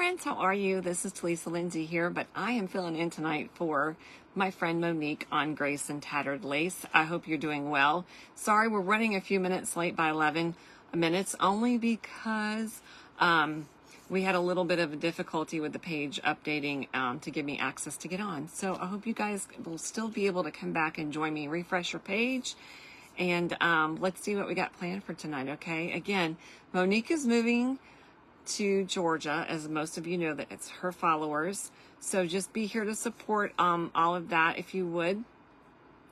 friends, how are you? This is Talisa Lindsay here, but I am filling in tonight for my friend Monique on Grace and Tattered Lace. I hope you're doing well. Sorry, we're running a few minutes late by 11 minutes, only because we had a little bit of a difficulty with the page updating to give me access to get on. So I hope you guys will still be able to come back and join me. Refresh your page, and let's see what we got planned for tonight, okay? Again, Monique is moving to Georgia, as most of you know that it's her followers. So just be here to support all of that if you would.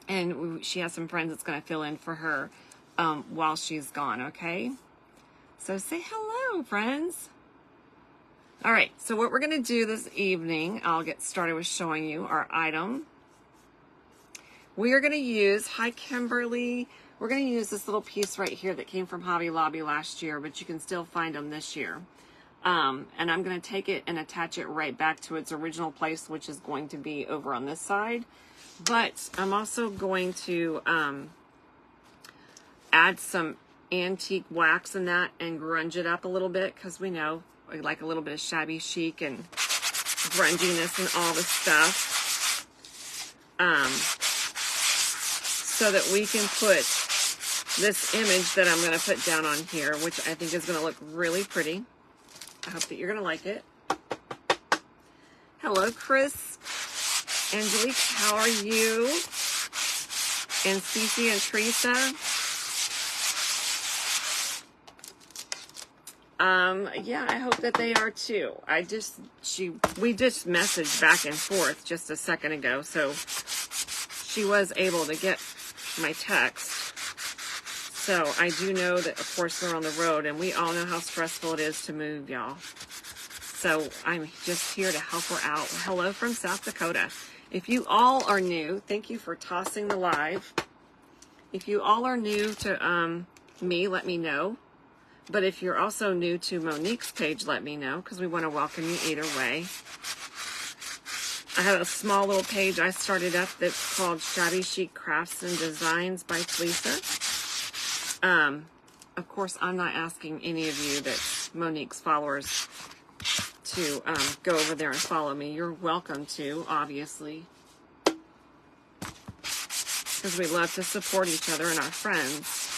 And she has some friends that's going to fill in for her while she's gone, okay? So say hello, friends. All right, so what we're going to do this evening, I'll get started with showing you our item. We are going to use, hi Kimberly, we're going to use this little piece right here that came from Hobby Lobby last year, but you can still find them this year. And I'm going to take it and attach it right back to its original place, which is going to be over on this side. But I'm also going to add some antique wax in that and grunge it up a little bit, because we know we like a little bit of shabby chic and grunginess and all this stuff. So that we can put this image that I'm going to put down on here, which I think is going to look really pretty. I hope that you're going to like it. Hello, Chris. Angelique, how are you? And Cece and Teresa. Yeah, I hope that they are too. We just messaged back and forth just a second ago, so she was able to get my text. So I do know that, of course, they're on the road, and we all know how stressful it is to move, y'all. So I'm just here to help her out. Hello from South Dakota. If you all are new, thank you for tossing the live. If you all are new to me, let me know. But if you're also new to Monique's page, let me know, because we want to welcome you either way. I have a small little page I started up that's called Shabby Chic Crafts and Designs by Talisa. Of course, I'm not asking any of you that's Monique's followers to go over there and follow me. You're welcome to, obviously, because we love to support each other and our friends.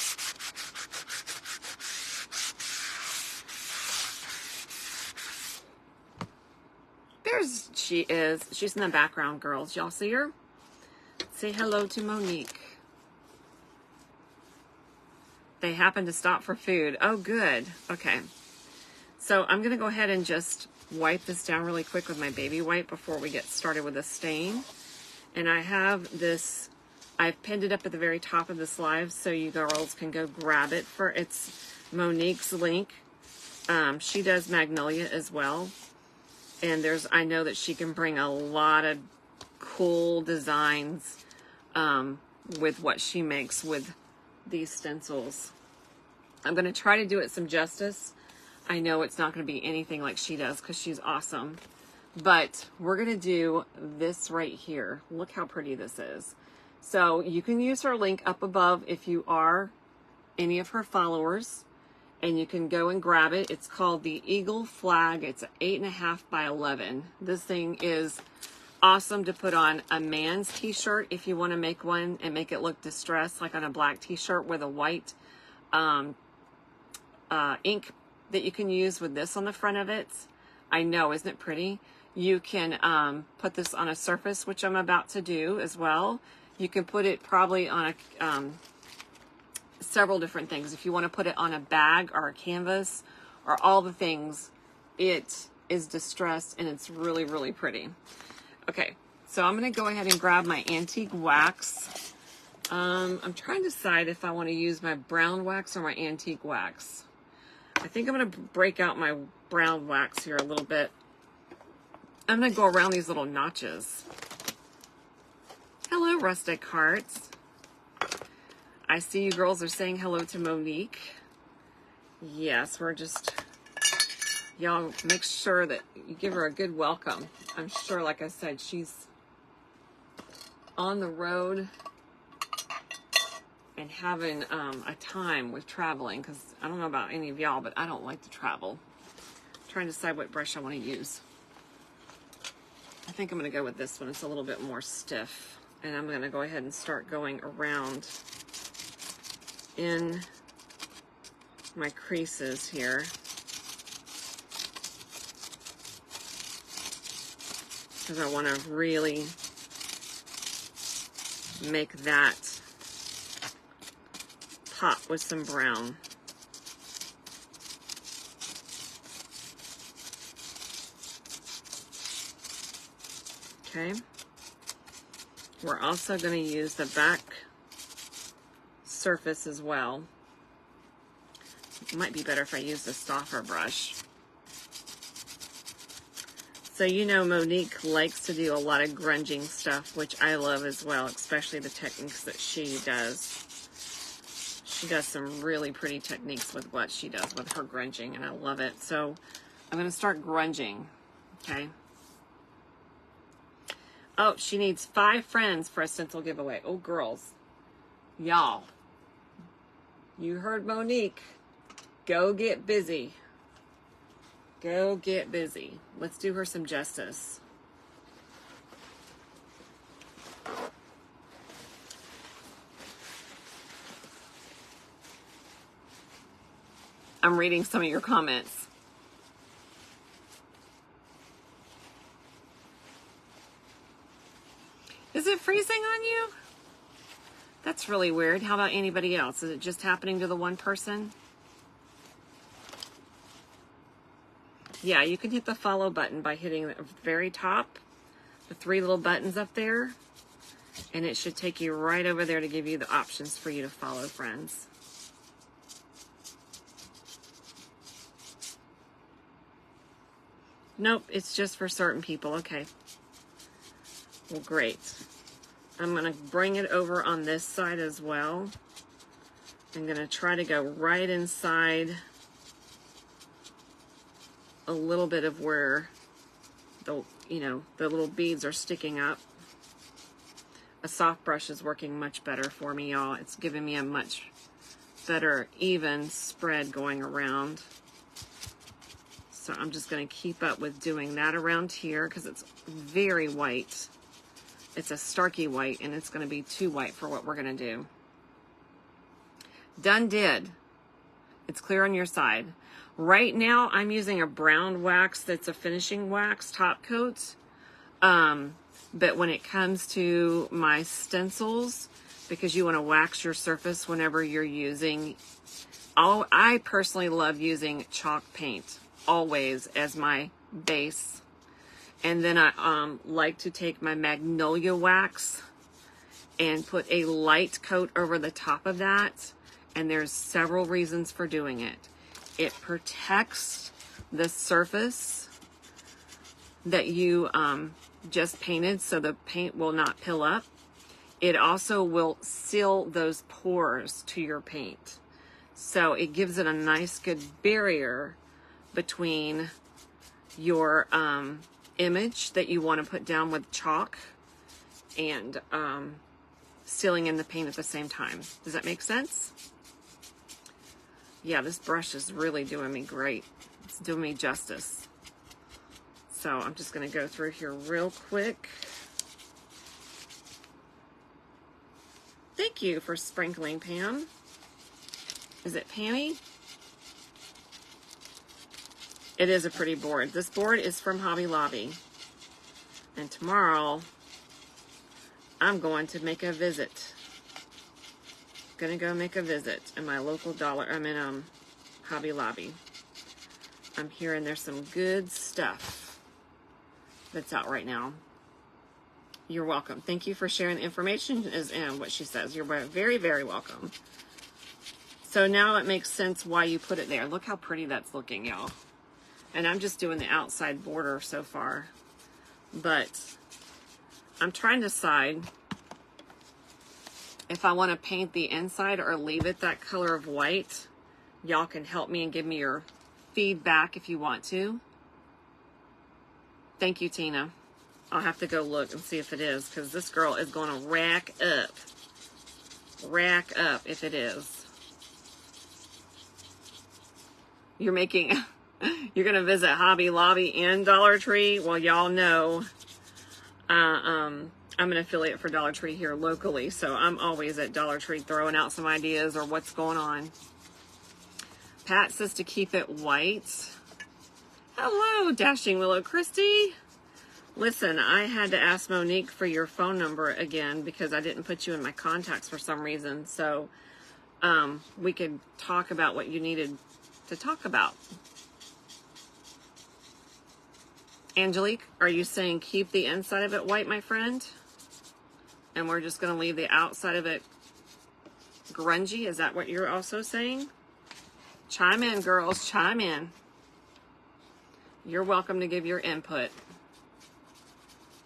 There's she is. She's in the background, girls. Y'all see her? Say hello to Monique. They happen to stop for food. Oh, good. Okay. So I'm going to go ahead and just wipe this down really quick with my baby wipe before we get started with the stain. And I have this, I've pinned it up at the very top of this live so you girls can go grab it. It's Monique's link. She does Magnolia as well. And I know that she can bring a lot of cool designs with what she makes with these stencils. I'm going to try to do it some justice. I know it's not going to be anything like she does because she's awesome. But we're going to do this right here. Look how pretty this is. So you can use her link up above if you are any of her followers. And you can go and grab it. It's called the Eagle Flag. It's 8.5 by 11. This thing is awesome to put on a man's t-shirt if you want to make one and make it look distressed, like on a black t-shirt with a white ink that you can use with this on the front of it. I know, isn't it pretty? You can put this on a surface, which I'm about to do as well. You can put it probably on a several different things. If you want to put it on a bag or a canvas or all the things, it is distressed and it's really, really pretty. Okay, so I'm going to go ahead and grab my antique wax. I'm trying to decide if I want to use my brown wax or my antique wax. I think I'm going to break out my brown wax here a little bit. I'm going to go around these little notches. Hello, Rustic Hearts. I see you girls are saying hello to Monique. Yes, we're just, y'all make sure that you give her a good welcome. I'm sure, like I said, she's on the road and having a time with traveling, because I don't know about any of y'all, but I don't like to travel. trying to decide what brush I want to use. I think I'm going to go with this one. It's a little bit more stiff. And I'm going to go ahead and start going around in my creases here. Because I want to really make that pop with some brown. Okay. We're also going to use the back surface as well. It might be better if I use the softer brush. So you know Monique likes to do a lot of grunging stuff, which I love as well, especially the techniques that she does. She does some really pretty techniques with what she does with her grunging, and I love it. So I'm going to start grunging, okay? Oh, she needs 5 friends for a stencil giveaway. Oh, girls. Y'all. You heard Monique. Go get busy. Go get busy. Let's do her some justice. I'm reading some of your comments. Is it freezing on you? That's really weird. How about anybody else? Is it just happening to the one person? Yeah, you can hit the follow button by hitting the very top, the 3 little buttons up there, and it should take you right over there to give you the options for you to follow friends. Nope, it's just for certain people. Okay. Well, great. I'm going to bring it over on this side as well. I'm going to try to go right inside a little bit of where the, the little beads are sticking up. A soft brush is working much better for me, y'all. It's giving me a much better even spread going around. So I'm just going to keep up with doing that around here because it's very white. It's a starky white, and it's going to be too white for what we're going to do. Done did. It's clear on your side. Right now, I'm using a brown wax that's a finishing wax top coat. But when it comes to my stencils, because you want to wax your surface whenever you're using, I personally love using chalk paint always as my base. And then I like to take my magnolia wax and put a light coat over the top of that. And there's several reasons for doing it. It protects the surface that you just painted, so the paint will not pill up. It also will seal those pores to your paint. So it gives it a nice good barrier between your image that you want to put down with chalk and sealing in the paint at the same time. Does that make sense? Yeah, this brush is really doing me great. It's doing me justice. So I'm just going to go through here real quick. Thank you for sprinkling, Pam. Is it Pammy? It is a pretty board. This board is from Hobby Lobby. And tomorrow, I'm going to make a visit. Gonna go make a visit in my local Hobby Lobby. I'm hearing there's some good stuff that's out right now. You're welcome. Thank you for sharing the information, is what she says. You're very, very welcome. So now it makes sense why you put it there. Look how pretty that's looking, y'all. And I'm just doing the outside border so far. But I'm trying to decide if I want to paint the inside or leave it that color of white. Y'all can help me and give me your feedback if you want to. Thank you, Tina. I'll have to go look and see if it is, because this girl is going to rack up if it is. You're making You're going to visit Hobby Lobby and Dollar Tree? Well, y'all know I'm an affiliate for Dollar Tree here locally, so I'm always at Dollar Tree throwing out some ideas or what's going on. Pat says to keep it white. Hello, Dashing Willow Christie. Listen, I had to ask Monique for your phone number again because I didn't put you in my contacts for some reason, so we could talk about what you needed to talk about. Angelique, are you saying keep the inside of it white, my friend? And we're just going to leave the outside of it grungy? Is that what you're also saying? Chime in, girls. Chime in. You're welcome to give your input.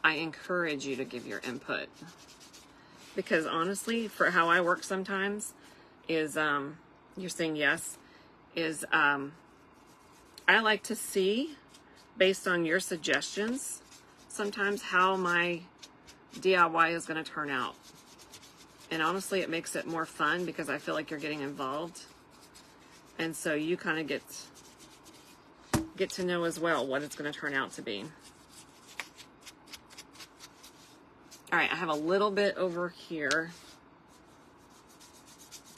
I encourage you to give your input. Because honestly, for how I work sometimes, is, you're saying yes, is I like to see, based on your suggestions, sometimes how my DIY is going to turn out. And honestly, it makes it more fun because I feel like you're getting involved. And so you kind of get to know as well what it's going to turn out to be. All right, I have a little bit over here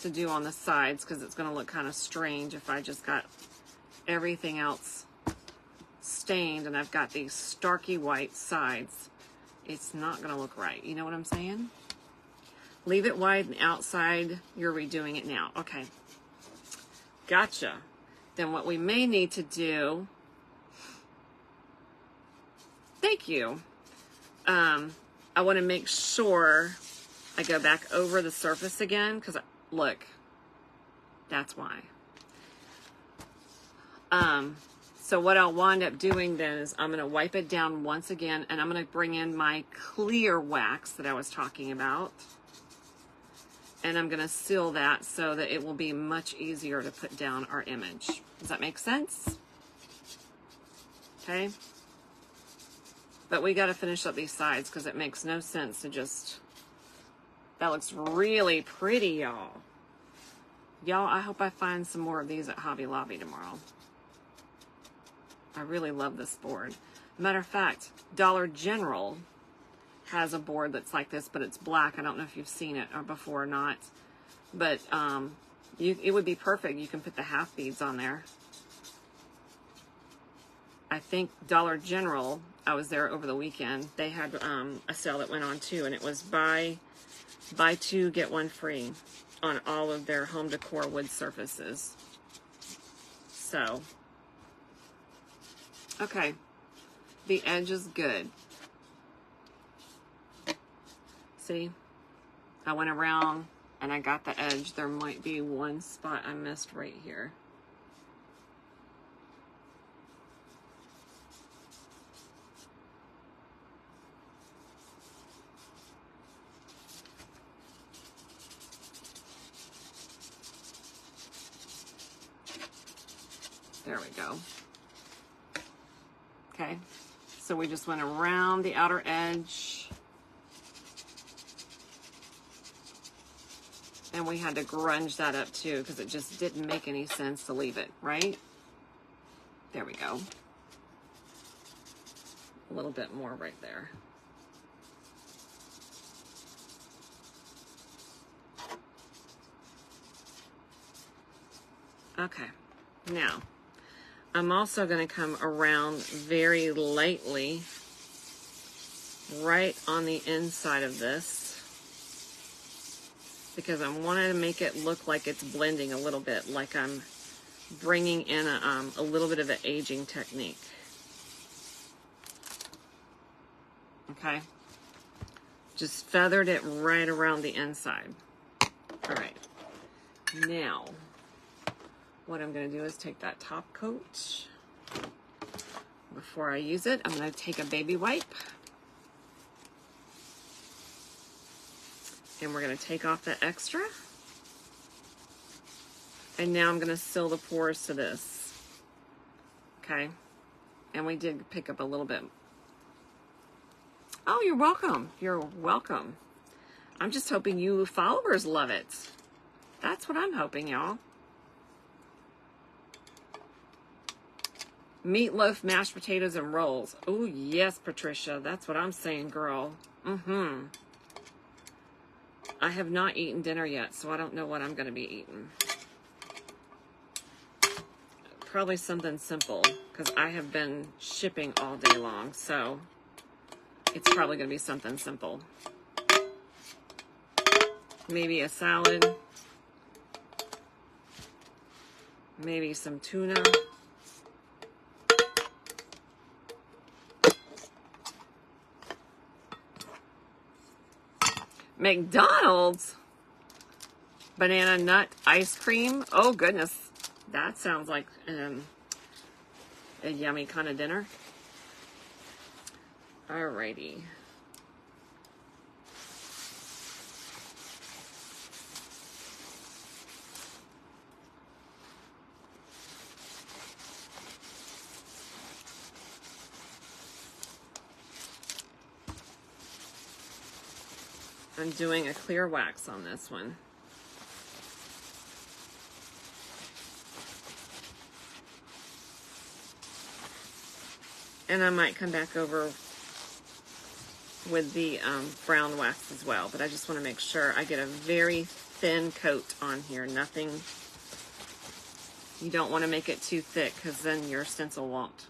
to do on the sides because it's going to look kind of strange if I just got everything else stained and I've got these starky white sides. It's not going to look right. You know what I'm saying? Leave it wide and outside. You're redoing it now. Okay. Gotcha. Then what we may need to do, thank you. I want to make sure I go back over the surface again because look, that's why. So what I'll wind up doing then is I'm going to wipe it down once again and I'm going to bring in my clear wax that I was talking about. And I'm going to seal that so that it will be much easier to put down our image. Does that make sense? Okay. But we got to finish up these sides because it makes no sense to just, that looks really pretty, y'all. Y'all, I hope I find some more of these at Hobby Lobby tomorrow. I really love this board. Matter of fact, Dollar General has a board that's like this, but it's black. I don't know if you've seen it or before or not. But it would be perfect. You can put the half beads on there. I think Dollar General, I was there over the weekend, they had a sale that went on too, and it was buy two, get one free on all of their home decor wood surfaces. So, okay, the edge is good. See, I went around and I got the edge. There might be one spot I missed right here. There we go. Okay, so we just went around the outer edge. And we had to grunge that up too because it just didn't make any sense to leave it, right? There we go. A little bit more right there. Okay, now I'm also going to come around very lightly right on the inside of this because I wanted to make it look like it's blending a little bit, like I'm bringing in a little bit of an aging technique. Okay, just feathered it right around the inside. All right, now what I'm going to do is take that top coat. Before I use it, I'm going to take a baby wipe. And we're going to take off the extra. And now I'm going to seal the pores to this. Okay. And we did pick up a little bit. Oh, you're welcome. You're welcome. I'm just hoping you followers love it. That's what I'm hoping, y'all. Meatloaf, mashed potatoes, and rolls. Oh, yes, Patricia. That's what I'm saying, girl. Mm-hmm. I have not eaten dinner yet, so I don't know what I'm going to be eating. Probably something simple, because I have been shipping all day long, so it's probably going to be something simple. Maybe a salad. Maybe some tuna. McDonald's banana nut ice cream. Oh goodness, that sounds like a yummy kind of dinner. Alrighty. I'm doing a clear wax on this one. And I might come back over with the brown wax as well, but I just want to make sure I get a very thin coat on here. Nothing, you don't want to make it too thick because then your stencil won't.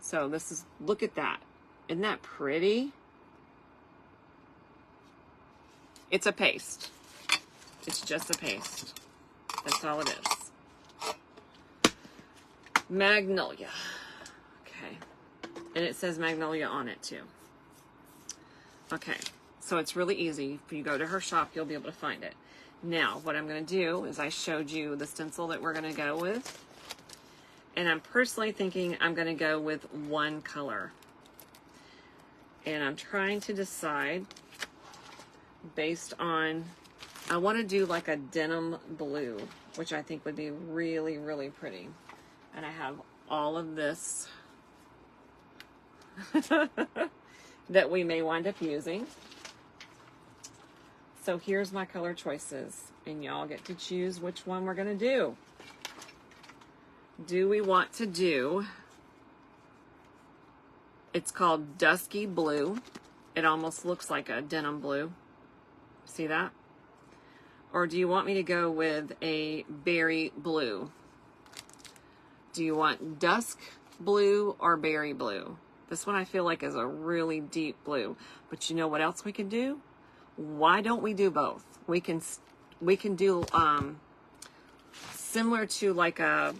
So this is, look at that. Isn't that pretty? It's a paste. It's just a paste. That's all it is. Magnolia. Okay. And it says Magnolia on it too. Okay. So it's really easy. If you go to her shop, you'll be able to find it. Now, what I'm going to do is I showed you the stencil that we're going to go with. And I'm personally thinking I'm going to go with one color. And I'm trying to decide based on, I want to do like a denim blue, which I think would be really, really pretty. And I have all of this that we may wind up using. So here's my color choices, and y'all get to choose which one we're going to do. Do we want to do, it's called Dusky Blue. It almost looks like a denim blue. See that? Or do you want me to go with a berry blue? Do you want dusk blue or berry blue? This one I feel like is a really deep blue. But you know what else we can do? Why don't we do both? We can do similar to like and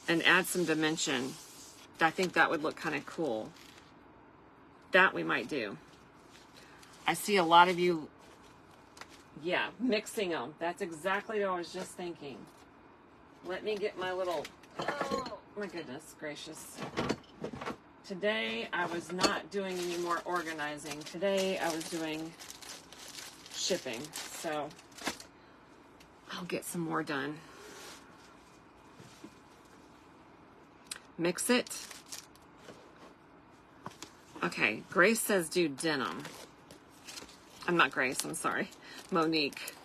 add some dimension. I think that would look kind of cool. That we might do. I see a lot of you, yeah, mixing them. That's exactly what I was just thinking. Let me get my little, oh my goodness gracious. Today I was not doing any more organizing. Today I was doing shipping. So I'll get some more done. Mix it. Okay, Grace says do denim. I'm not Grace, I'm sorry. Monique.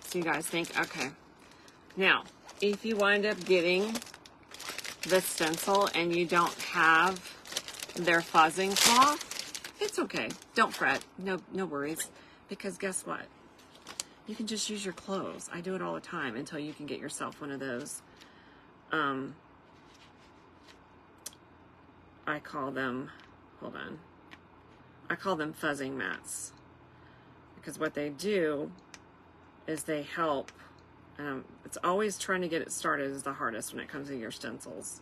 So you guys think, okay. Now, if you wind up getting the stencil and you don't have their fuzzing cloth, it's okay. Don't fret. No worries. Because guess what? You can just use your clothes. I do it all the time until you can get yourself one of those. I call them, hold on. I call them fuzzing mats. Because what they do is they help. It's always trying to get it started is the hardest when it comes to your stencils.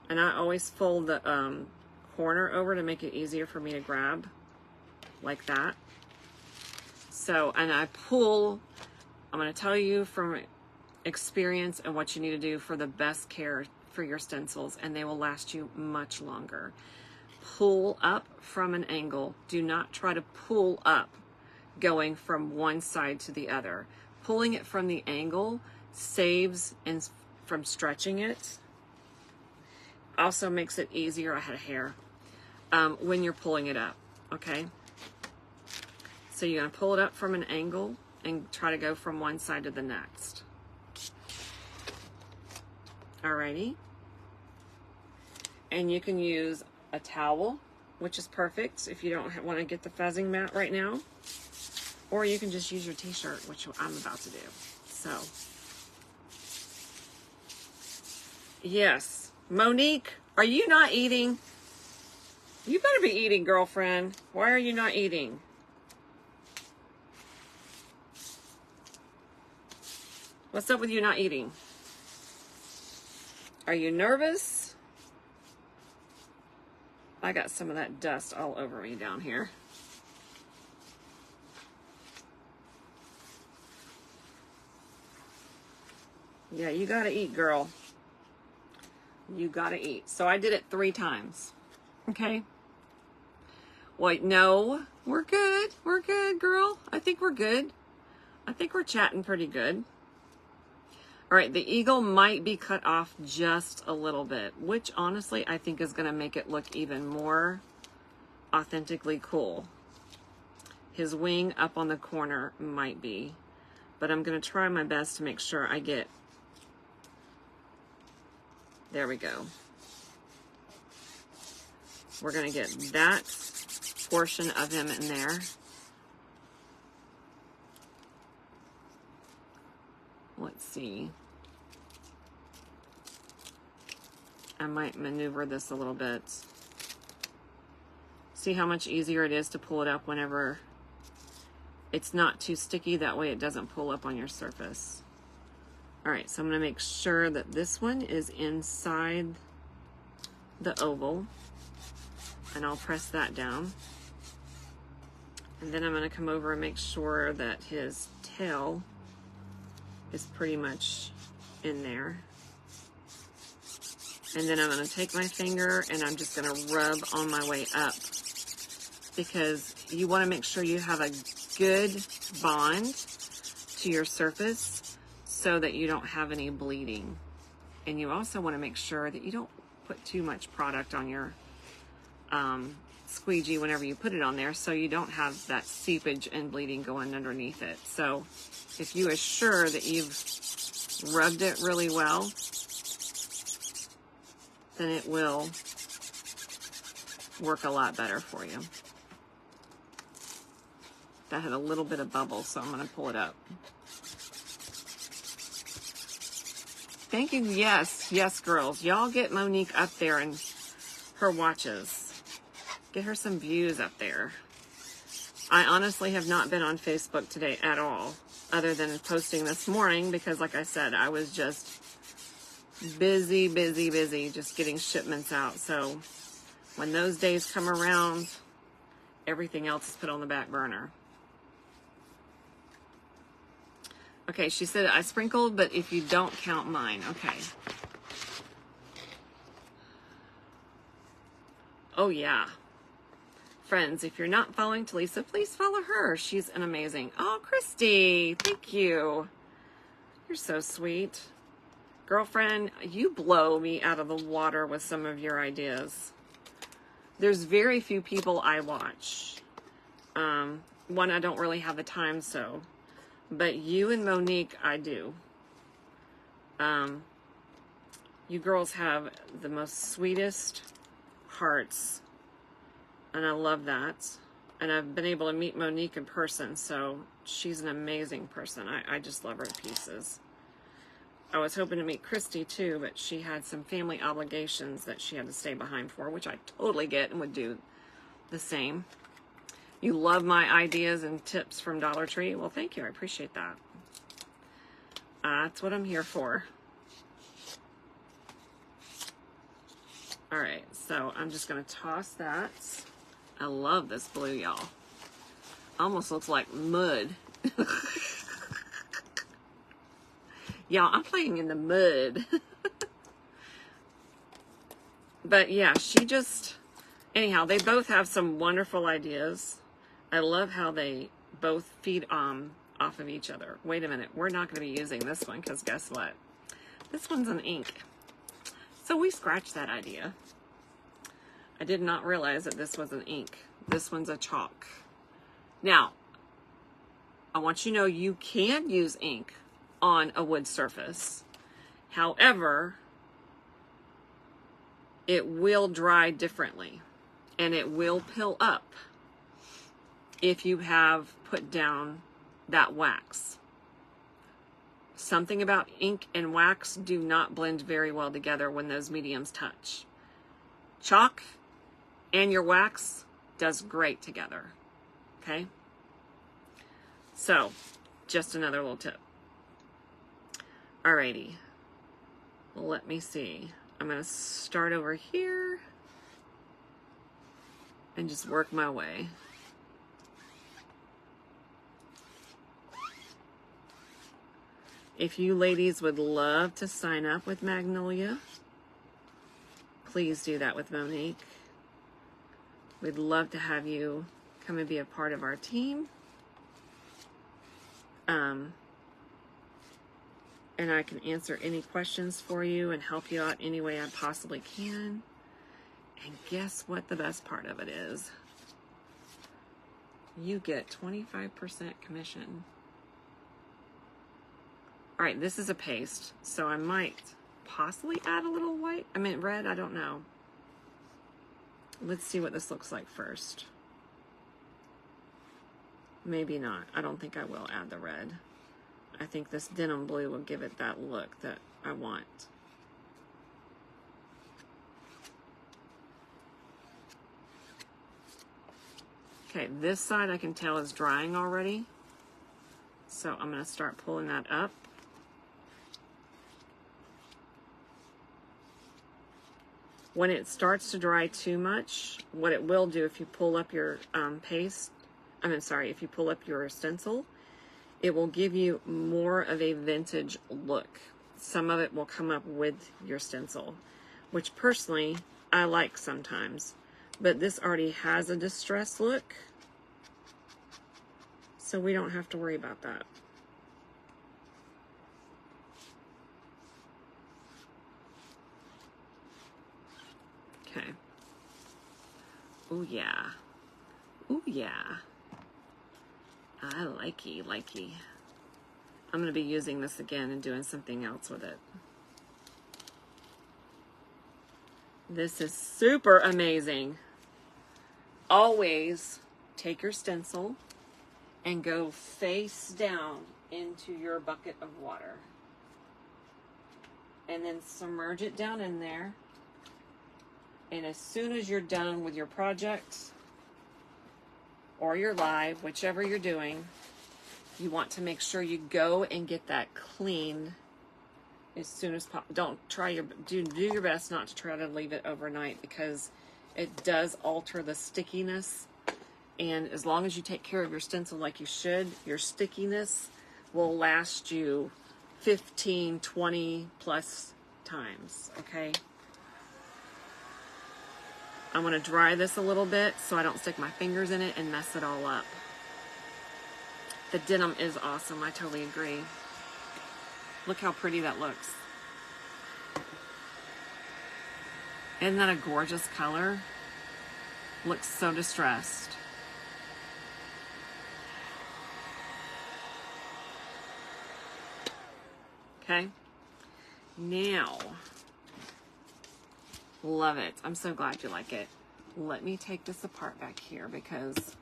And I always fold the corner over to make it easier for me to grab, like that. So, and I pull, I'm going to tell you from experience and what you need to do for the best care for your stencils, and they will last you much longer. Pull up from an angle. Do not try to pull up going from one side to the other. Pulling it from the angle saves and from stretching it. Also makes it easier, I had hair, when you're pulling it up, okay? So you're gonna pull it up from an angle and try to go from one side to the next. Alrighty. And you can use a towel, which is perfect if you don't want to get the fuzzing mat right now. Or you can just use your t-shirt, which I'm about to do. So, yes. Monique, are you not eating? You better be eating, girlfriend. Why are you not eating? What's up with you not eating? Are you nervous? I got some of that dust all over me down here. Yeah, you gotta eat, girl. You gotta eat. So I did it 3 times. Okay? Wait, no. We're good. We're good, girl. I think we're good. I think we're chatting pretty good. All right, the eagle might be cut off just a little bit, which honestly I think is gonna make it look even more authentically cool. His wing up on the corner might be, but I'm gonna try my best to make sure I get, there we go. We're gonna get that portion of him in there. Let's see. I might maneuver this a little bit. See how much easier it is to pull it up whenever it's not too sticky. That way it doesn't pull up on your surface. All right, so I'm gonna make sure that this one is inside the oval, and I'll press that down. And then I'm gonna come over and make sure that his tail is pretty much in there. And then I'm gonna take my finger and I'm just gonna rub on my way up, because you wanna make sure you have a good bond to your surface so that you don't have any bleeding. And you also wanna make sure that you don't put too much product on your squeegee whenever you put it on there, so you don't have that seepage and bleeding going underneath it. So if you assure that you've rubbed it really well, then it will work a lot better for you. That had a little bit of bubble, so I'm gonna pull it up. Thank you. Yes, yes, girls. Y'all get Monique up there and her watches. Get her some views up there. I honestly have not been on Facebook today at all, other than posting this morning, because like I said, I was just busy, just getting shipments out. So when those days come around, everything else is put on the back burner. Okay, she said I sprinkled, but if you don't count mine. Okay. Oh yeah. Friends, if you're not following Talisa, please follow her. She's an amazing. Oh, Christy, thank you. You're so sweet. Girlfriend, you blow me out of the water with some of your ideas. There's very few people I watch. One, I don't really have the time, so. But you and Monique, I do. You girls have the most sweetest hearts. And I love that. And I've been able to meet Monique in person, so she's an amazing person. I just love her to pieces. I was hoping to meet Christy too, but she had some family obligations that she had to stay behind for, which I totally get and would do the same. You love my ideas and tips from Dollar Tree. Well, thank you. I appreciate that. That's what I'm here for. All right, so I'm just going to toss that. I love this blue, y'all. Almost looks like mud. Y'all, I'm playing in the mud. But yeah, she just, anyhow, they both have some wonderful ideas. I love how they both feed off of each other. Wait a minute, we're not going to be using this one because guess what? This one's an ink. So we scratched that idea. I did not realize that this was an ink. This one's a chalk. Now, I want you to know you can use ink on a wood surface. However, it will dry differently and it will pill up if you have put down that wax. Something about ink and wax do not blend very well together when those mediums touch. Chalk and your wax does great together, okay? So, just another little tip. Alrighty, let me see. I'm gonna start over here and just work my way. If you ladies would love to sign up with Magnolia, please do that with Monique. We'd love to have you come and be a part of our team. And I can answer any questions for you and help you out any way I possibly can. And guess what the best part of it is? You get 25% commission. All right, this is a paste, so I might possibly add a little white. I mean red, I don't know. Let's see what this looks like first. Maybe not. I don't think I will add the red. I think this denim blue will give it that look that I want. Okay, this side I can tell is drying already. So I'm going to start pulling that up. When it starts to dry too much, what it will do if you pull up your if you pull up your stencil, it will give you more of a vintage look. Some of it will come up with your stencil, which personally I like sometimes, but this already has a distressed look, so we don't have to worry about that. Okay. Oh yeah. Oh yeah. I likey. I'm going to be using this again and doing something else with it. This is super amazing. Always take your stencil and go face down into your bucket of water. And then submerge it down in there. And as soon as you're done with your project, or your live, whichever you're doing, you want to make sure you go and get that cleaned as soon as possible. Do your best not to try to leave it overnight because it does alter the stickiness. And as long as you take care of your stencil like you should, your stickiness will last you 15, 20 plus times, okay? I'm going to dry this a little bit so I don't stick my fingers in it and mess it all up. The denim is awesome. I totally agree. Look how pretty that looks. Isn't that a gorgeous color? Looks so distressed. Okay. Now, love it. I'm so glad you like it. Let me take this apart back here because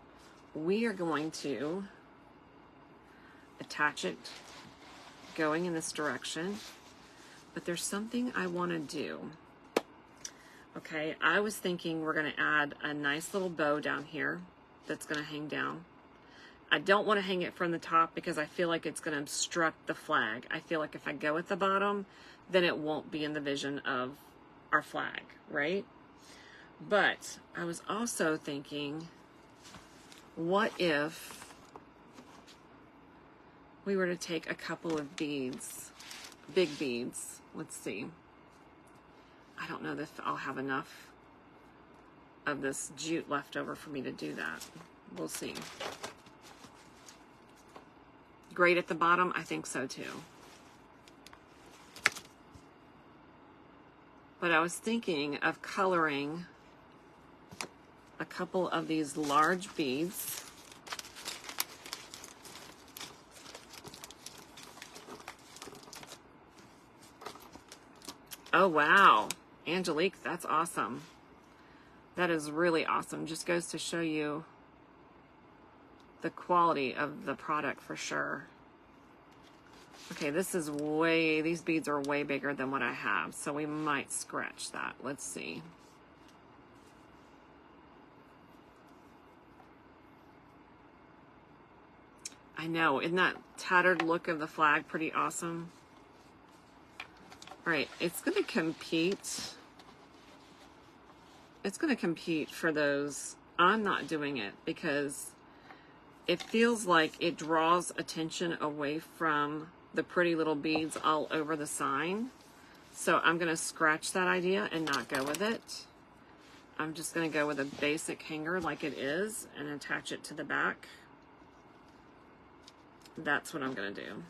we are going to attach it going in this direction, but there's something I want to do. Okay, I was thinking we're going to add a nice little bow down here that's going to hang down. I don't want to hang it from the top because I feel like it's going to obstruct the flag. I feel like if I go at the bottom, then it won't be in the vision of our flag, right? But I was also thinking, what if we were to take a couple of beads, big beads? Let's see. I don't know if I'll have enough of this jute left over for me to do that. We'll see. great at the bottom? I think so too. But I was thinking of coloring a couple of these large beads. Oh, wow. Angelique, that's awesome. That is really awesome. Just goes to show you the quality of the product for sure. Okay, this is these beads are way bigger than what I have, so we might scratch that. Let's see. I know, isn't that tattered look of the flag pretty awesome? All right, it's gonna compete. It's gonna compete for those. I'm not doing it because it feels like it draws attention away from the pretty little beads all over the sign. So I'm gonna scratch that idea and not go with it. I'm just gonna go with a basic hanger like it is and attach it to the back. That's what I'm gonna do.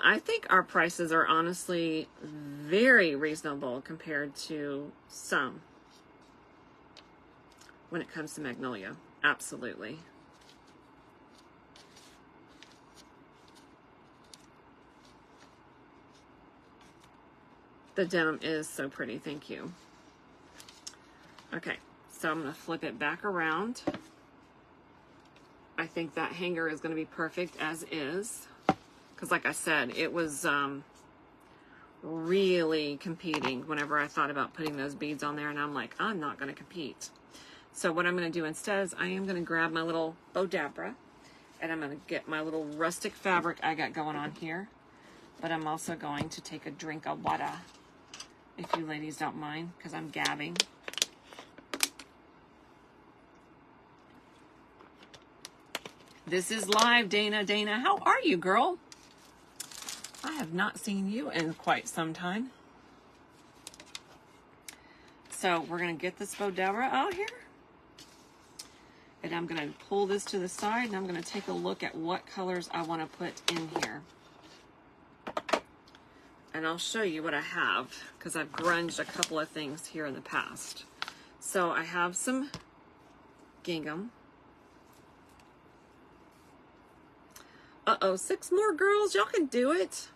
I think our prices are honestly very reasonable compared to some when it comes to Magnolia. Absolutely. The denim is so pretty, thank you. Okay, so I'm gonna flip it back around. I think that hanger is gonna be perfect as is. Because like I said, it was really competing whenever I thought about putting those beads on there, and I'm like, I'm not going to compete. So what I'm going to do instead is I am going to grab my little Bodabra, and I'm going to get my little rustic fabric I got going on here. But I'm also going to take a drink of water, if you ladies don't mind, because I'm gabbing. This is live, Dana. Dana, how are you, girl? I have not seen you in quite some time. So we're going to get this Bodabra out here. And I'm going to pull this to the side, and I'm going to take a look at what colors I want to put in here. And I'll show you what I have, because I've grunged a couple of things here in the past. So I have some gingham. Uh-oh, 6 more girls. Y'all can do it.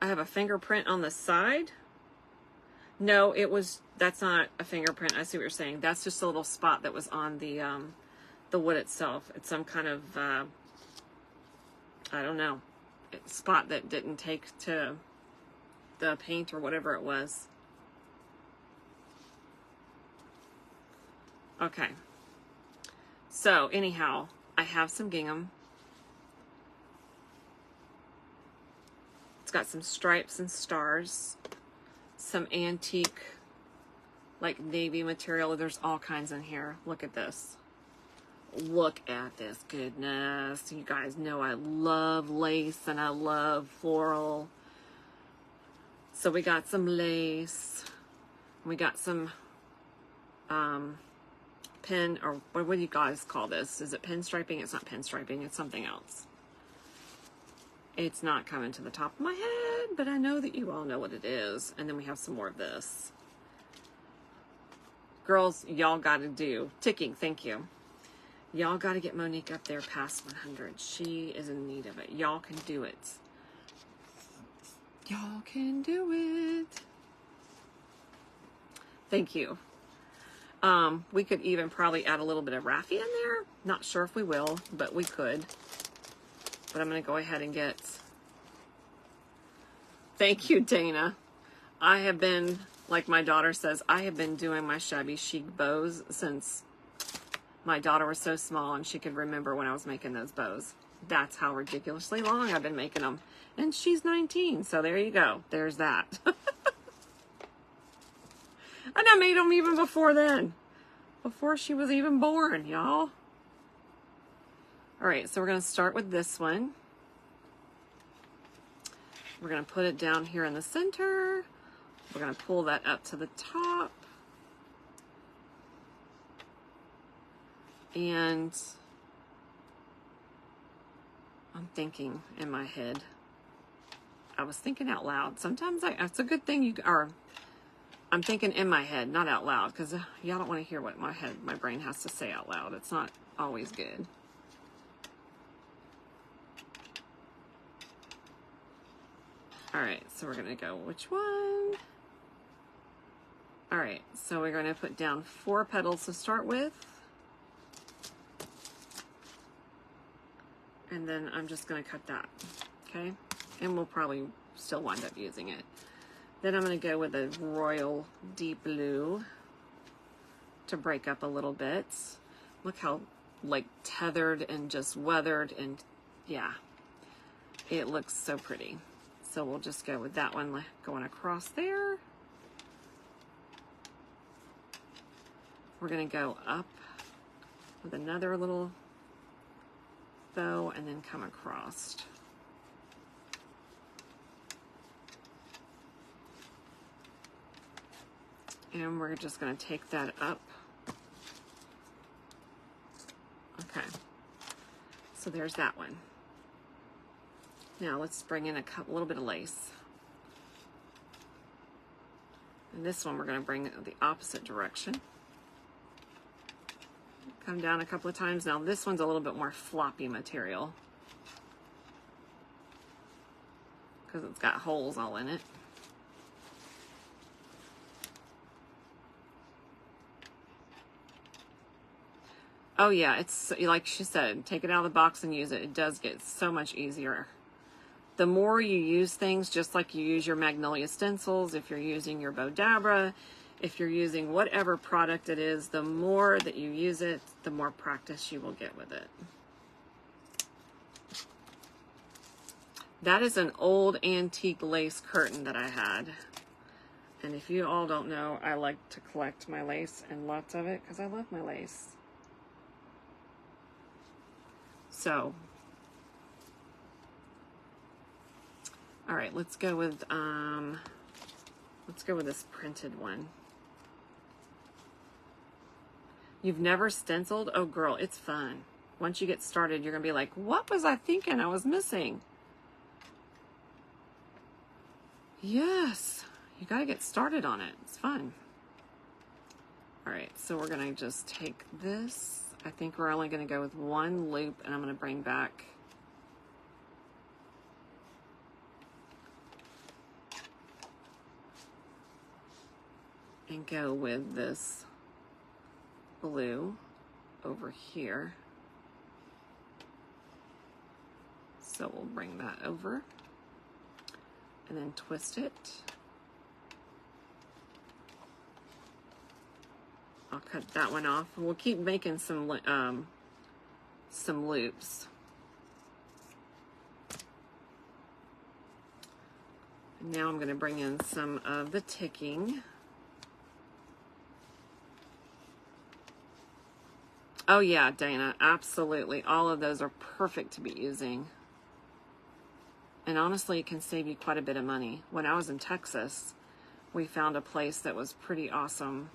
I have a fingerprint on the side. No, that's not a fingerprint. I see what you're saying. That's just a little spot that was on the wood itself. It's some kind of, I don't know, spot that didn't take to the paint or whatever it was. Okay. So anyhow, I have some gingham. It's got some stripes and stars, some antique, like navy material. There's all kinds in here. Look at this. Look at this goodness. You guys know I love lace and I love floral. So we got some lace. We got some pin, or what do you guys call this? Is it pinstriping? It's not pinstriping. It's something else. It's not coming to the top of my head, but I know that you all know what it is. And then we have some more of this. Girls, y'all got to do. Ticking, thank you. Y'all got to get Monique up there past 100. She is in need of it. Y'all can do it. Y'all can do it. Thank you. We could even probably add a little bit of raffia in there. Not sure if we will, but we could. But I'm going to go ahead and get... Thank you, Dana. I have been, like my daughter says, I have been doing my shabby chic bows since my daughter was so small and she could remember when I was making those bows. That's how ridiculously long I've been making them. And she's 19, so there you go. There's that. And I made them even before then. Before she was even born, y'all. All right, so we're going to start with this one. We're going to put it down here in the center. We're going to pull that up to the top. And I'm thinking in my head. I was thinking out loud. Sometimes it's a good thing I'm thinking in my head, not out loud, because y'all don't want to hear what my brain has to say out loud. It's not always good. All right, so we're going to go, which one? All right, so we're going to put down 4 petals to start with. And then I'm just going to cut that, okay? And we'll probably still wind up using it. Then I'm going to go with a royal deep blue to break up a little bit. Look how like tethered and just weathered, and yeah, it looks so pretty. So we'll just go with that one going across there. We're going to go up with another little bow and then come across. And we're just going to take that up. Okay, so there's that one. Now let's bring in a little bit of lace. And this one we're going to bring the opposite direction. Come down a couple of times. Now this one's a little bit more floppy material because it's got holes all in it. Oh yeah, it's like she said, take it out of the box and use it. It does get so much easier. The more you use things, just like you use your Magnolia stencils, if you're using your Bodabra, if you're using whatever product it is, the more that you use it, the more practice you will get with it. That is an old antique lace curtain that I had. And if you all don't know, I like to collect my lace, and lots of it, because I love my lace. So, all right, let's go with this printed one. You've never stenciled? Oh girl, it's fun. Once you get started, you're gonna be like, what was I thinking I was missing? Yes, you gotta get started on it. It's fun. All right, so we're gonna just take this. I think we're only gonna go with 1 loop, and I'm gonna bring back and go with this blue over here. So we'll bring that over and then twist it. I'll cut that one off. We'll keep making some loops. And now I'm going to bring in some of the ticking. Oh yeah, Dana, absolutely. All of those are perfect to be using. And honestly, it can save you quite a bit of money. When I was in Texas, we found a place that was pretty awesome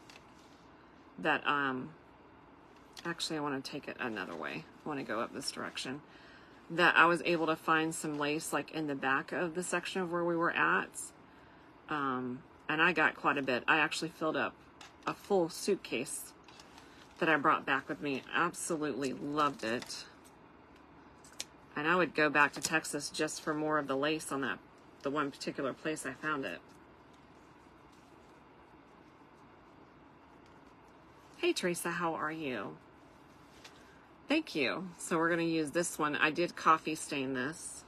that, actually I want to take it another way. I want to go up this direction. That I was able to find some lace like in the back of the section of where we were at. And I got quite a bit. I actually filled up a full suitcase that I brought back with me. Absolutely loved it. And I would go back to Texas just for more of the lace on the one particular place I found it. Hey Teresa, how are you? Thank you. So we're going to use this one. I did coffee stain this,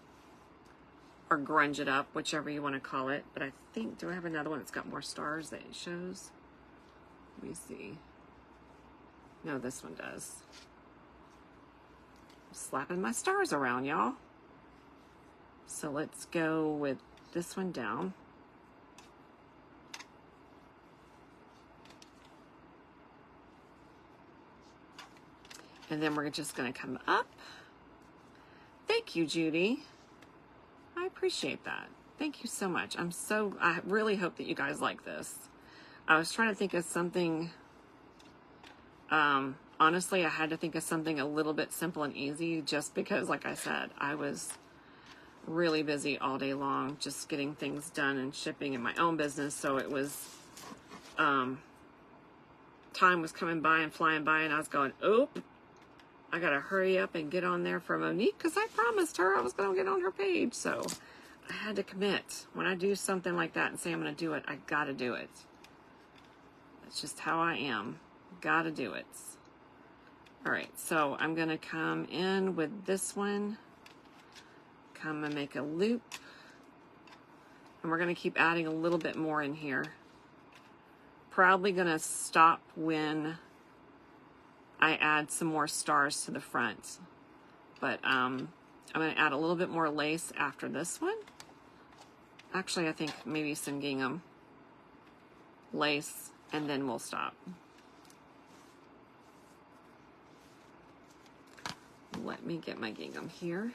or grunge it up, whichever you want to call it. But I think, do I have another one that's got more stars that it shows? Let me see. No, this one does. I'm slapping my stars around, y'all. So let's go with this one down. And then we're just going to come up. Thank you, Judy. I appreciate that. Thank you so much. I really hope that you guys like this. I was trying to think of something, honestly, I had to think of something a little bit simple and easy just because, like I said, I was really busy all day long just getting things done and shipping in my own business. So it was, time was coming by and flying by, and I was going, oop, I gotta hurry up and get on there for Monique because I promised her I was gonna get on her page. So I had to commit. When I do something like that and say I'm gonna do it, I gotta do it. That's just how I am. Gotta do it. All right, so I'm gonna come in with this one, come and make a loop, and we're gonna keep adding a little bit more in here. Probably gonna stop when I add some more stars to the front, but I'm gonna add a little bit more lace after this one. Actually, I think maybe some gingham lace, and then we'll stop. Let me get my gingham here.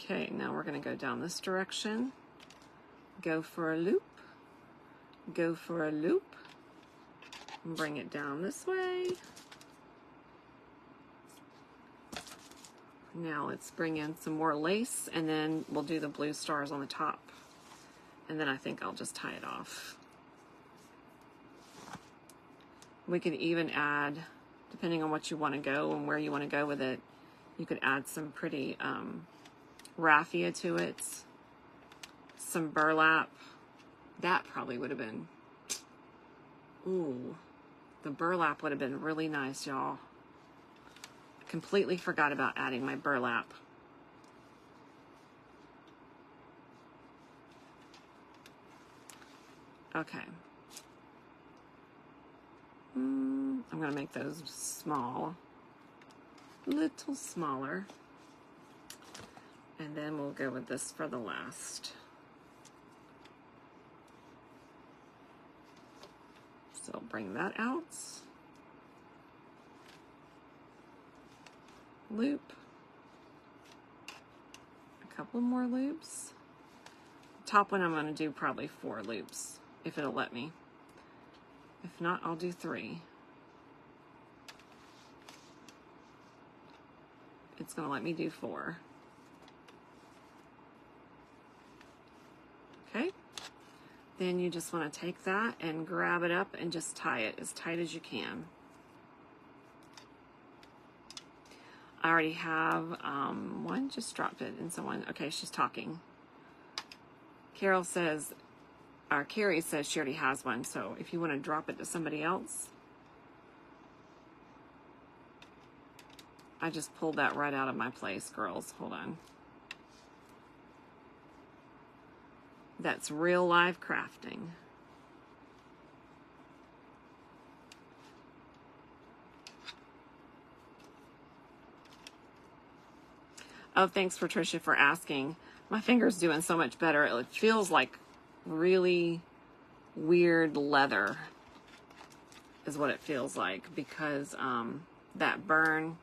Okay, now we're going to go down this direction, go for a loop, go for a loop, and bring it down this way. Now let's bring in some more lace, and then we'll do the blue stars on the top. And then I think I'll just tie it off. We could even add, depending on what you want to go and where you want to go with it, you could add some pretty raffia to it, some burlap. That probably would have been, ooh, the burlap would have been really nice, y'all. Completely forgot about adding my burlap. Okay. I'm going to make those small, little smaller. And then we'll go with this for the last. So bring that out. Loop. A couple more loops. Top one I'm going to do probably 4 loops, if it'll let me. If not, I'll do 3. It's going to let me do 4. Okay, then you just want to take that and grab it up and just tie it as tight as you can. I already have one, just dropped it in someone. Okay, she's talking. Carol says, or Carrie says she already has one, so if you want to drop it to somebody else. I just pulled that right out of my place, girls. Hold on. That's real life crafting. Oh, thanks, Patricia, for asking. My finger's doing so much better. It feels like really weird leather is what it feels like, because that burn,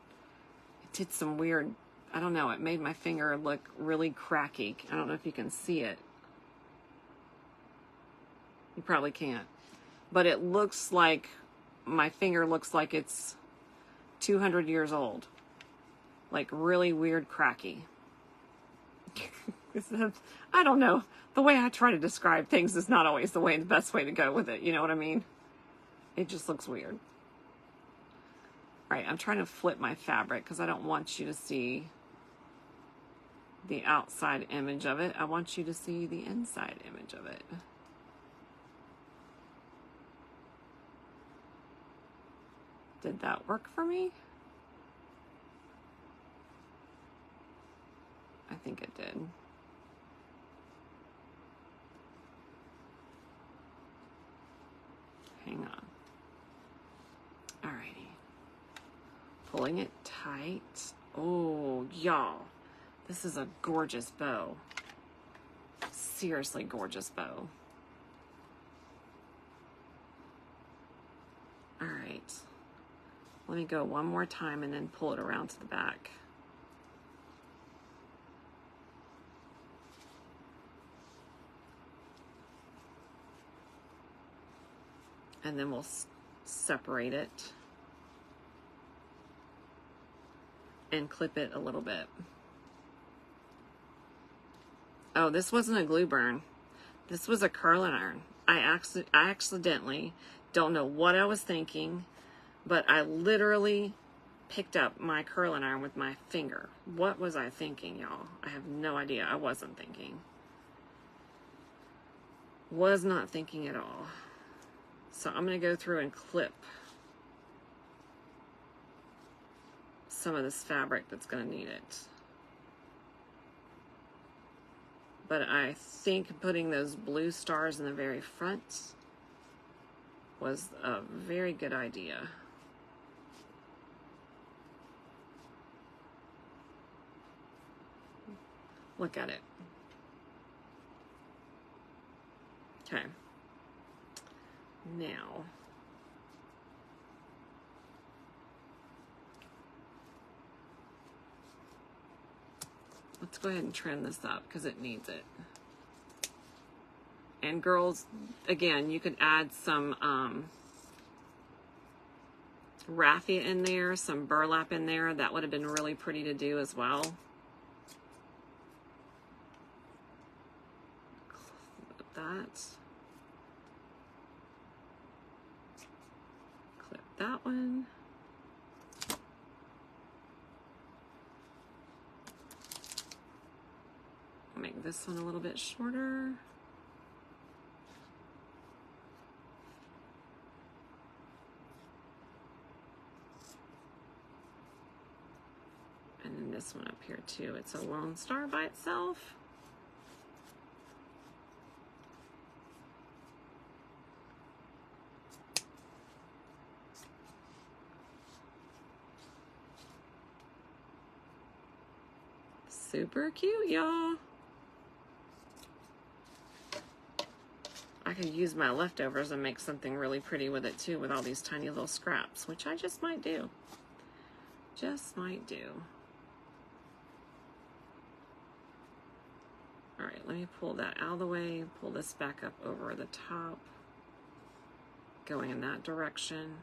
it did some weird, I don't know, it made my finger look really cracky. I don't know if you can see it. You probably can't. But it looks like, my finger looks like it's 200 years old. Like really weird cracky. I don't know. The way I try to describe things is not always the best way to go with it. You know what I mean? It just looks weird. All right, I'm trying to flip my fabric because I don't want you to see the outside image of it. I want you to see the inside image of it. Did that work for me? I think it did. Hang on. Alrighty. Pulling it tight. Oh, y'all. This is a gorgeous bow. Seriously gorgeous bow. Alright. Let me go one more time and then pull it around to the back. And then we'll separate it and clip it a little bit. Oh, this wasn't a glue burn. This was a curling iron. I accidentally, don't know what I was thinking, but I literally picked up my curling iron with my finger. What was I thinking, y'all? I have no idea. I wasn't thinking. Was not thinking at all. So I'm going to go through and clip some of this fabric that's going to need it. But I think putting those blue stars in the very front was a very good idea. Look at it. Okay. Now, let's go ahead and trim this up because it needs it. And girls, again, you could add some raffia in there, some burlap in there. That would have been really pretty to do as well. Clip that. Clip that one. Make this one a little bit shorter. And then this one up here too. It's a lone star by itself. Super cute, y'all. I could use my leftovers and make something really pretty with it too, with all these tiny little scraps, which I just might do. Just might do. All right, let me pull that out of the way, pull this back up over the top, going in that direction.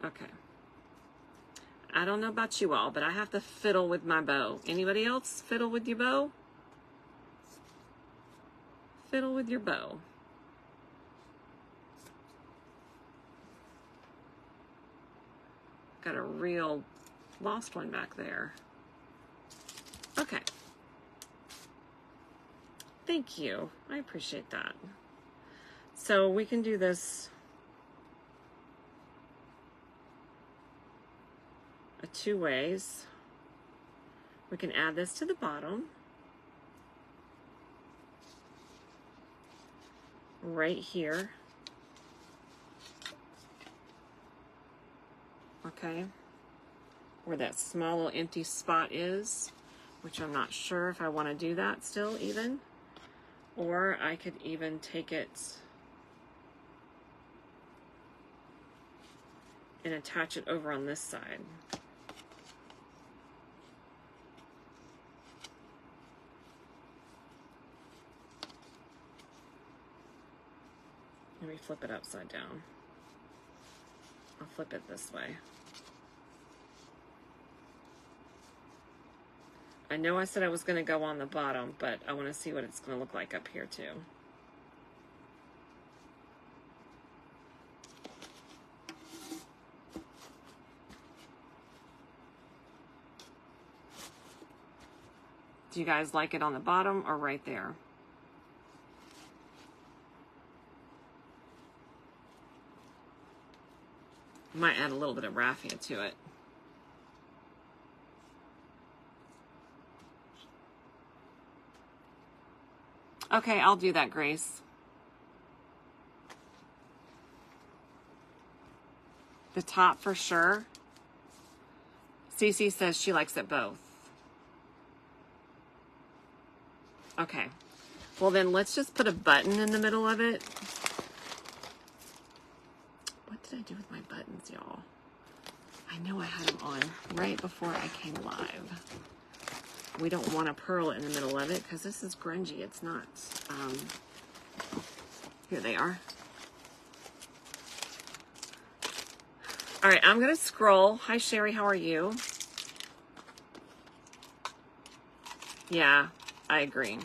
Okay. I don't know about you all, but I have to fiddle with my bow. Anybody else fiddle with your bow? Fiddle with your bow. Got a real lost one back there. Okay. Thank you. I appreciate that. So we can do this two ways. We can add this to the bottom right here. Okay, where that small little empty spot is, which I'm not sure if I want to do that still even, or I could even take it and attach it over on this side. Let me flip it upside down. I'll flip it this way. I know I said I was going to go on the bottom, but I want to see what it's going to look like up here too. Do you guys like it on the bottom or right there? Might add a little bit of raffia to it. Okay, I'll do that, Grace. The top for sure. Cece says she likes it both. Okay. Well, then let's just put a button in the middle of it. What did I do with my buttons, y'all? I know I had them on right before I came live. We don't want to pearl it in the middle of it because this is grungy. It's not. Here they are. All right, I'm going to scroll. Hi, Sherry. How are you? Yeah, I agree.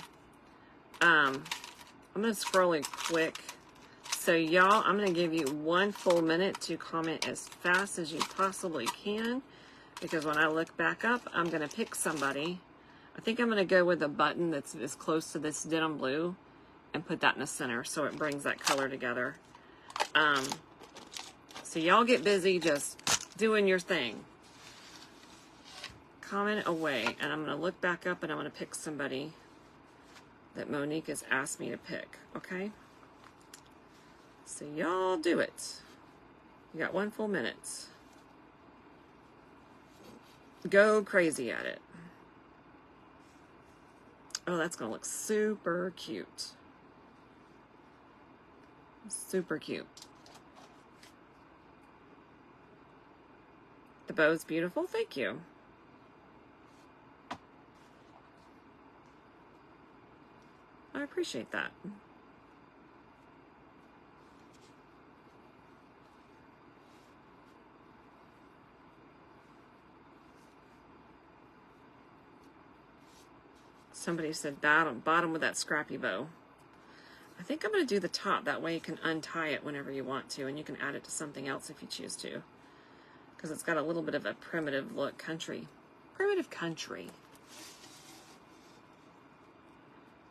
I'm going to scroll it quick. So y'all, I'm going to give you 1 full minute to comment as fast as you possibly can, because when I look back up, I'm going to pick somebody. I think I'm going to go with a button that's as close to this denim blue and put that in the center so it brings that color together. So y'all get busy just doing your thing. Comment away, and I'm going to look back up and I'm going to pick somebody that Monique has asked me to pick, okay? So y'all do it. You got 1 full minute. Go crazy at it. Oh, that's going to look super cute. Super cute. The bow's beautiful. Thank you. I appreciate that. Somebody said bottom with that scrappy bow. I think I'm going to do the top. That way you can untie it whenever you want to, and you can add it to something else if you choose to. Because it's got a little bit of a primitive look, country. Primitive country.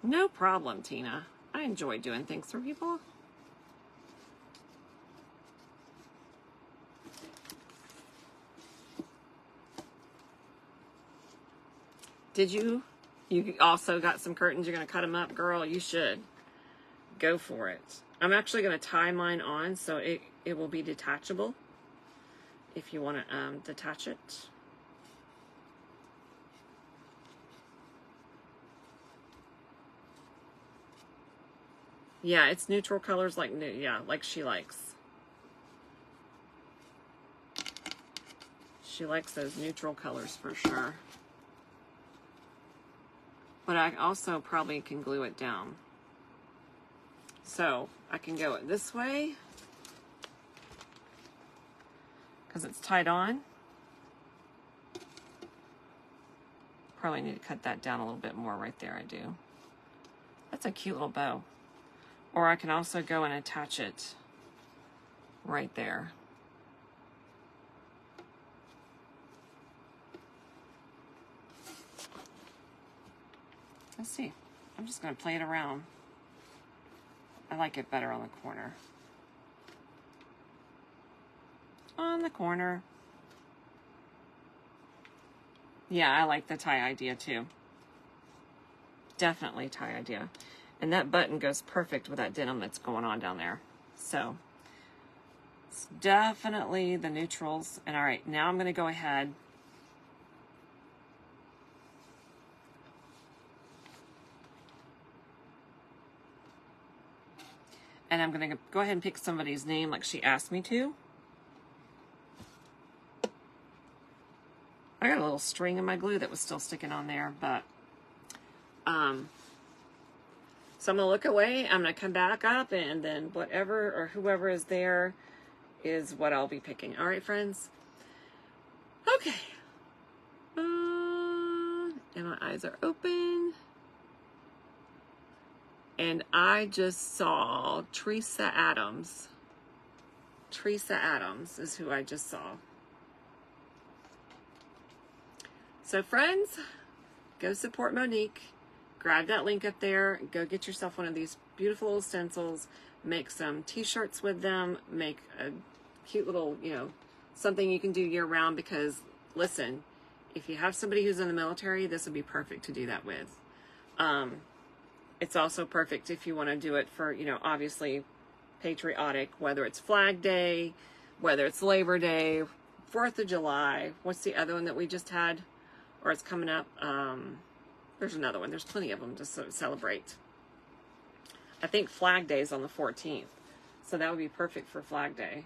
No problem, Tina. I enjoy doing things for people. Did you also got some curtains? You're going to cut them up? Girl, you should. Go for it. I'm actually going to tie mine on so it will be detachable if you want to detach it. Yeah, it's neutral colors like she likes. She likes those neutral colors for sure. But I also probably can glue it down. So I can go it this way because it's tied on. Probably need to cut that down a little bit more right there. I do. That's a cute little bow. Or I can also go and attach it right there. Let's see. I'm just going to play it around. I like it better on the corner. On the corner. Yeah, I like the tie idea too. Definitely tie idea. And that button goes perfect with that denim that's going on down there. So it's definitely the neutrals. And all right, now I'm going to go ahead. And I'm going to go ahead and pick somebody's name like she asked me to. I got a little string in my glue that was still sticking on there, but so I'm going to look away. I'm going to come back up, and then whatever or whoever is there is what I'll be picking. All right, friends? Okay. And my eyes are open. And I just saw Teresa Adams. Teresa Adams is who I just saw. So friends, go support Monique. Grab that link up there. Go get yourself one of these beautiful little stencils. Make some t-shirts with them. Make a cute little, something you can do year round, because listen, if you have somebody who's in the military, this would be perfect to do that with. It's also perfect if you want to do it for, obviously patriotic, whether it's Flag Day, whether it's Labor Day, 4th of July. What's the other one that we just had? Or it's coming up? There's another one. There's plenty of them to celebrate. I think Flag Day is on the 14th. So that would be perfect for Flag Day.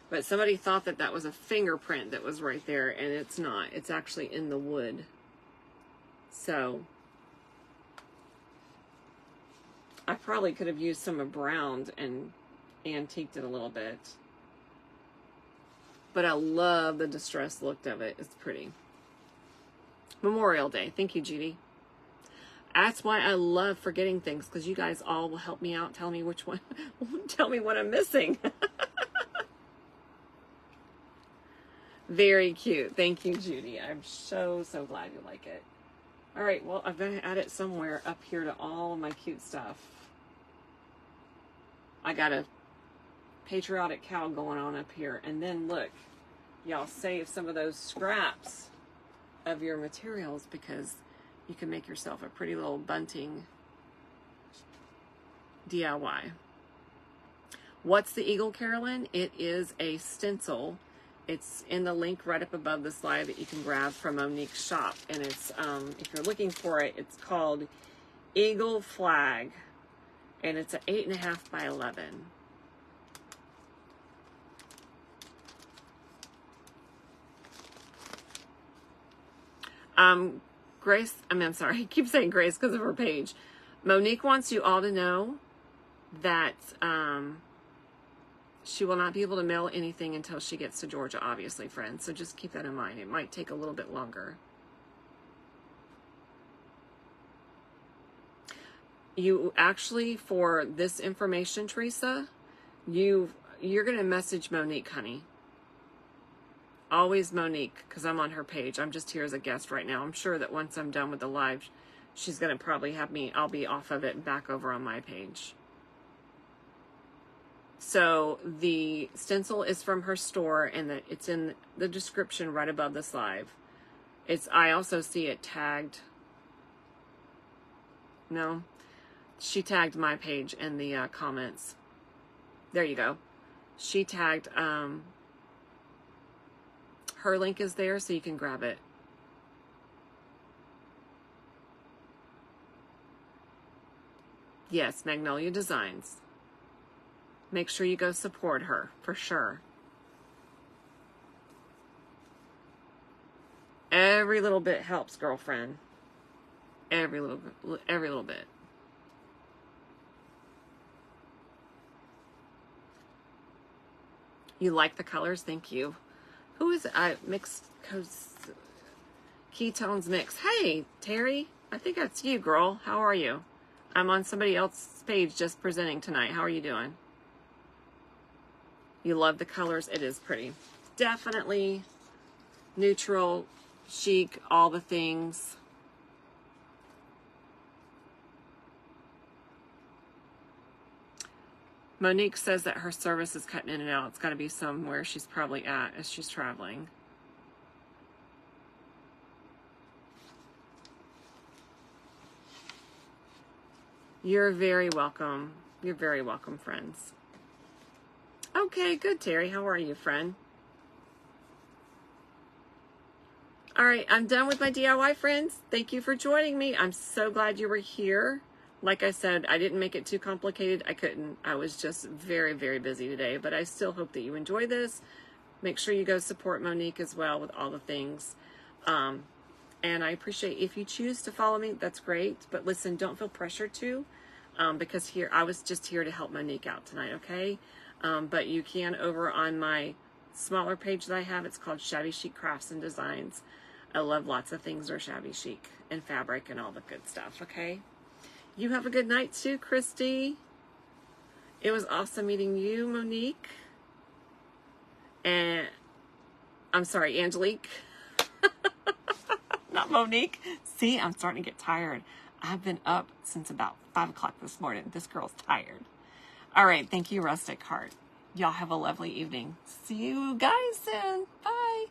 But somebody thought that that was a fingerprint that was right there, and it's not. It's actually in the wood. So I probably could have used some of brown and antiqued it a little bit. But I love the distressed look of it. It's pretty. Memorial Day. Thank you, Judy. That's why I love forgetting things, because you guys all will help me out. Tell me which one. Tell me what I'm missing. Very cute. Thank you, Judy. I'm so glad you like it. All right. Well, I've got to add it somewhere up here to all of my cute stuff. I got a patriotic cow going on up here. And then look, y'all save some of those scraps of your materials, because you can make yourself a pretty little bunting DIY. What's the eagle, Carolyn? It is a stencil. It's in the link right up above the slide that you can grab from Monique's shop. And it's, if you're looking for it, it's called Eagle Flag. And it's an 8.5 by 11. Grace, I'm sorry, I keep saying Grace because of her page. Monique wants you all to know that she will not be able to mail anything until she gets to Georgia, obviously, friends. So just keep that in mind. It might take a little bit longer. You actually, for this information, Teresa, you're going to message Monique, honey. Always Monique, because I'm on her page. I'm just here as a guest right now. I'm sure that once I'm done with the live, she's going to probably have me, I'll be off of it and back over on my page. So the stencil is from her store, and it's in the description right above this live. I also see it tagged. No, she tagged my page in the comments. There you go. She tagged, her link is there, so you can grab it. Yes, Magnolia Designs. Make sure you go support her, for sure. Every little bit helps, girlfriend. Every little bit. You like the colors? Thank you. Who is it? Mixed Ketones Mix. Hey, Terry. I think that's you, girl. How are you? I'm on somebody else's page just presenting tonight. How are you doing? You love the colors. It is pretty. Definitely neutral, chic, all the things. Monique says that her service is cutting in and out. It's got to be somewhere she's probably at as she's traveling. You're very welcome. You're very welcome, friends. Okay, good, Terry. How are you, friend? All right, I'm done with my DIY, friends. Thank you for joining me. I'm so glad you were here. Like I said, I didn't make it too complicated. I couldn't. I was just very, very busy today, but I still hope that you enjoy this. Make sure you go support Monique as well with all the things. And I appreciate if you choose to follow me, that's great. But listen, don't feel pressured to, because here, I was just here to help Monique out tonight, okay? But you can over on my smaller page that I have. It's called Shabby Chic Crafts and Designs. I love lots of things that are shabby chic and fabric and all the good stuff, okay? You have a good night too, Christy. It was awesome meeting you, Monique. And I'm sorry, Angelique. Not Monique. See, I'm starting to get tired. I've been up since about 5 o'clock this morning. This girl's tired. All right. Thank you, Rustic Heart. Y'all have a lovely evening. See you guys soon. Bye.